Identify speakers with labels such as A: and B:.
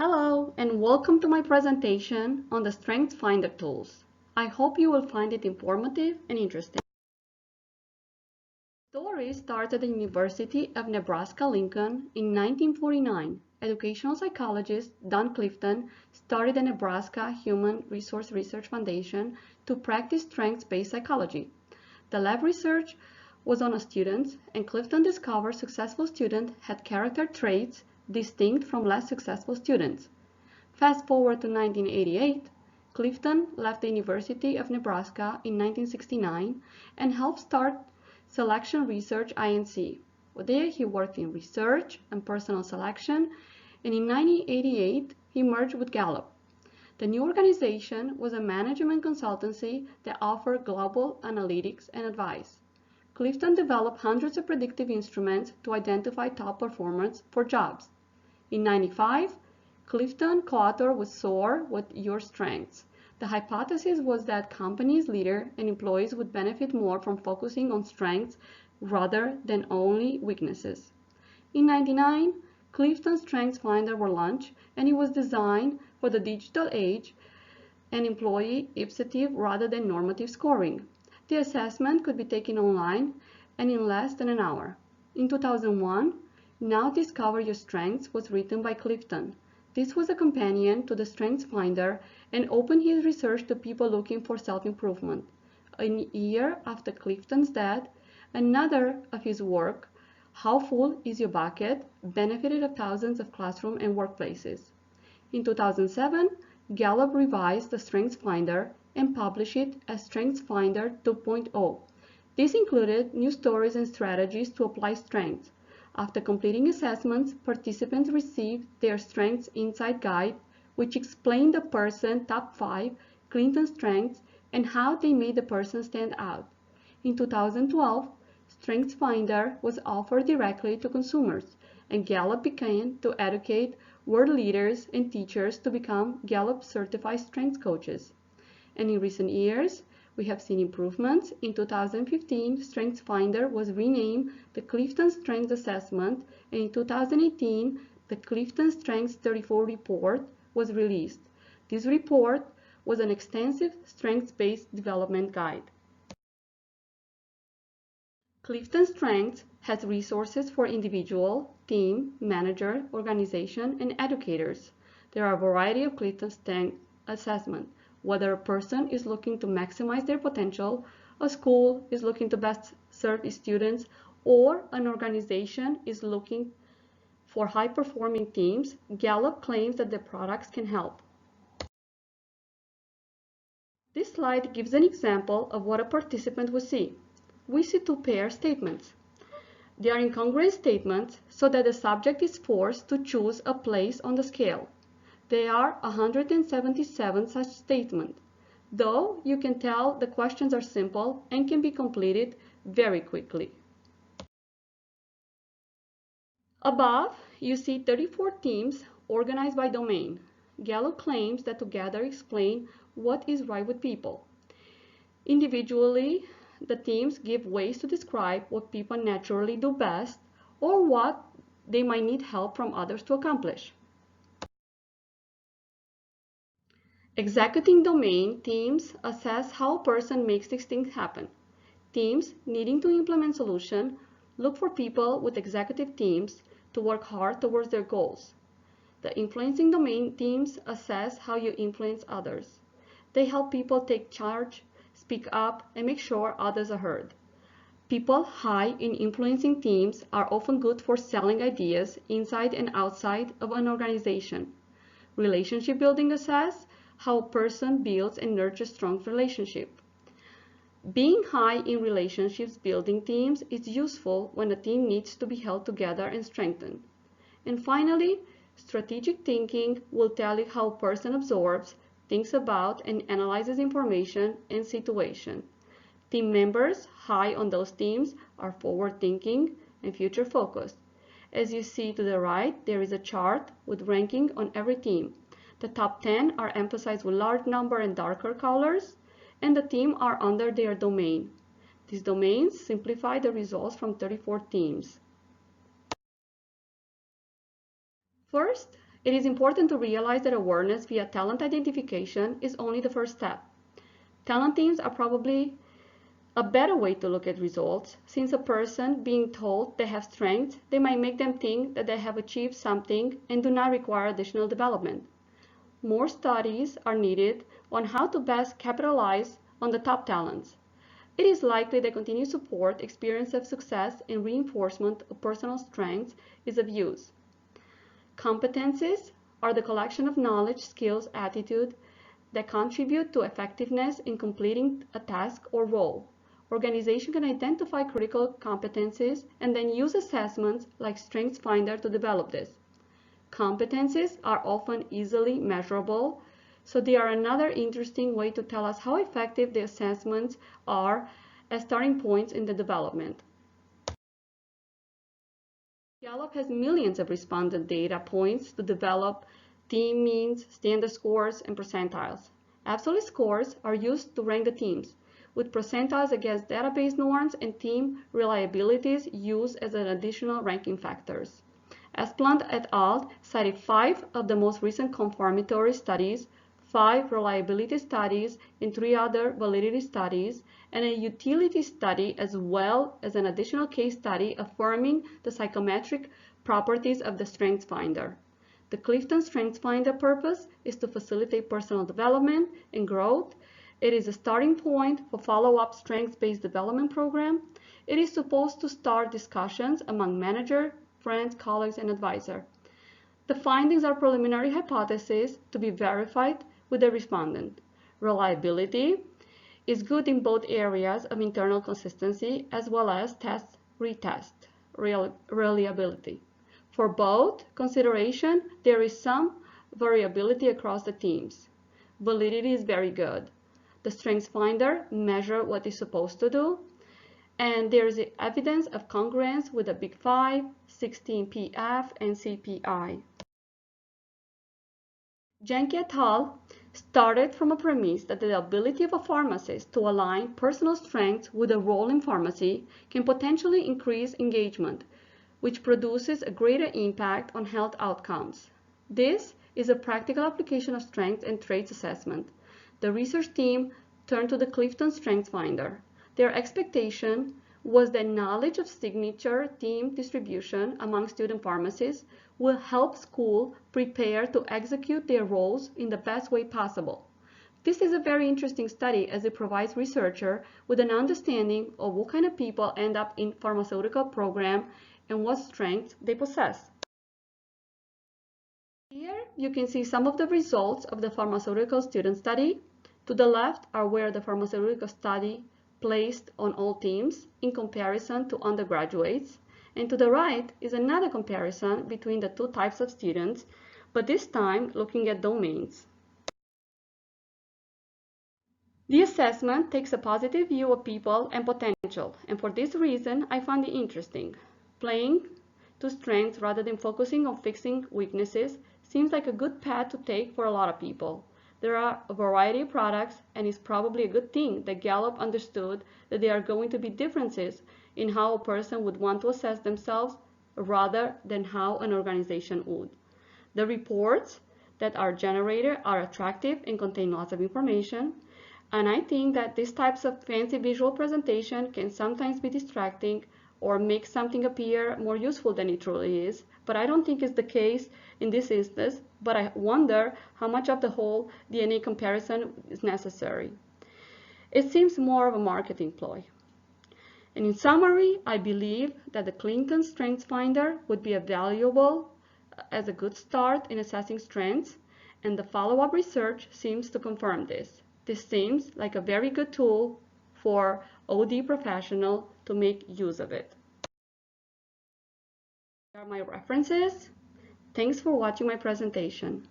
A: Hello and welcome to my presentation on the StrengthsFinder tools. I hope you will find it informative and interesting. The story started at the University of Nebraska-Lincoln in 1949. Educational psychologist Don Clifton started the Nebraska Human Resource Research Foundation to practice strengths-based psychology. The lab research was on students, and Clifton discovered successful students had character traits distinct from less successful students. Fast forward to 1988, Clifton left the University of Nebraska in 1969 and helped start Selection Research Inc. There he worked in research and personal selection, and in 1988 he merged with Gallup. The new organization was a management consultancy that offered global analytics and advice. Clifton developed hundreds of predictive instruments to identify top performers for jobs. In 1995, Clifton co-authored with SOAR with Your Strengths. The hypothesis was that companies, leaders, and employees would benefit more from focusing on strengths rather than only weaknesses. In 1999, Clifton's StrengthsFinder were launched, and it was designed for the digital age and employee initiative rather than normative scoring. The assessment could be taken online and in less than an hour. In 2001, Now Discover Your Strengths was written by Clifton. This was a companion to the StrengthsFinder and opened his research to people looking for self-improvement. A year after Clifton's death, another of his work, How Full Is Your Bucket?, benefited thousands of classrooms and workplaces. In 2007, Gallup revised the StrengthsFinder and published it as StrengthsFinder 2.0. This included new stories and strategies to apply strengths. After completing assessments, participants received their Strengths Insight Guide, which explained the person's top 5 Clinton strengths and how they made the person stand out. In 2012, StrengthsFinder was offered directly to consumers, and Gallup began to educate world leaders and teachers to become Gallup certified strengths coaches. And in recent years, we have seen improvements. In 2015, StrengthsFinder was renamed the Clifton Strengths Assessment, and in 2018, the Clifton Strengths 34 report was released. This report was an extensive strengths-based development guide. Clifton Strengths has resources for individual, team, manager, organization, and educators. There are a variety of Clifton Strengths assessments. Whether a person is looking to maximize their potential, a school is looking to best serve its students, or an organization is looking for high-performing teams, Gallup claims that the products can help. This slide gives an example of what a participant will see. We see two pair statements. They are incongruent statements so that the subject is forced to choose a place on the scale. There are 177 such statements, though you can tell the questions are simple and can be completed very quickly. Above, you see 34 teams organized by domain. Gallup claims that together explain what is right with people. Individually, the teams give ways to describe what people naturally do best or what they might need help from others to accomplish. Executing domain teams assess how a person makes these things happen. Teams needing to implement solutions look for people with executive teams to work hard towards their goals. The influencing domain teams assess how you influence others. They help people take charge, speak up, and make sure others are heard. People high in influencing teams are often good for selling ideas inside and outside of an organization. Relationship building assess how a person builds and nurtures strong relationships. Being high in relationships building teams is useful when a team needs to be held together and strengthened. And finally, strategic thinking will tell you how a person absorbs, thinks about, and analyzes information and situation. Team members high on those teams are forward-thinking and future-focused. As you see to the right, there is a chart with ranking on every team. The top 10 are emphasized with large number and darker colors, and the teams are under their domain. These domains simplify the results from 34 teams. First, It is important to realize that awareness via talent identification is only the first step. Talent teams are probably a better way to look at results, since a person being told they have strengths, they might make them think that they have achieved something and do not require additional development. More studies are needed on how to best capitalize on the top talents. It is likely that continued support, experience of success, and reinforcement of personal strengths is of use. Competencies are the collection of knowledge, skills, attitude that contribute to effectiveness in completing a task or role. Organization can identify critical competencies and then use assessments like StrengthsFinder to develop this. Competencies are often easily measurable, so they are another interesting way to tell us how effective the assessments are as starting points in the development. Gallup has millions of respondent data points to develop team means, standard scores, and percentiles. Absolute scores are used to rank the teams, with percentiles against database norms and team reliabilities used as an additional ranking factors. Asplund et al. Cited 5 of the most recent confirmatory studies, 5 reliability studies, and 3 other validity studies, and a utility study as well as an additional case study affirming the psychometric properties of the StrengthsFinder. The Clifton StrengthsFinder purpose is to facilitate personal development and growth. It is a starting point for follow-up strengths-based development program. It is supposed to start discussions among manager, friends, colleagues, and advisor. The findings are preliminary hypotheses to be verified with the respondent. Reliability is good in both areas of internal consistency as well as test, retest, reliability. For both consideration, there is some variability across the teams. Validity is very good. The StrengthsFinder measures what it's supposed to do, and there is evidence of congruence with the Big 5, 16PF, and CPI. Jenke et al. Started from a premise that the ability of a pharmacist to align personal strengths with a role in pharmacy can potentially increase engagement, which produces a greater impact on health outcomes. This is a practical application of strengths and traits assessment. The research team turned to the Clifton StrengthsFinder. Their expectation was that knowledge of signature team distribution among student pharmacists will help school prepare to execute their roles in the best way possible. This is a very interesting study as it provides researchers with an understanding of what kind of people end up in pharmaceutical program and what strengths they possess. Here you can see some of the results of the pharmaceutical student study. To the left are where the pharmaceutical study placed on all teams in comparison to undergraduates, and to the right is another comparison between the two types of students, but this time looking at domains. The assessment takes a positive view of people and potential, and for this reason I find it interesting. Playing to strengths rather than focusing on fixing weaknesses seems like a good path to take for a lot of people. There are a variety of products, and it's probably a good thing that Gallup understood that there are going to be differences in how a person would want to assess themselves rather than how an organization would. The reports that are generated are attractive and contain lots of information, and I think that these types of fancy visual presentation can sometimes be distracting or make something appear more useful than it truly is, but I don't think it's the case in this instance, but I wonder how much of the whole DNA comparison is necessary. It seems more of a marketing ploy. And in summary, I believe that the Clifton StrengthsFinder would be valuable as a good start in assessing strengths, and the follow-up research seems to confirm this. This seems like a very good tool for OD professional to make use of it. Here are my references. Thanks for watching my presentation.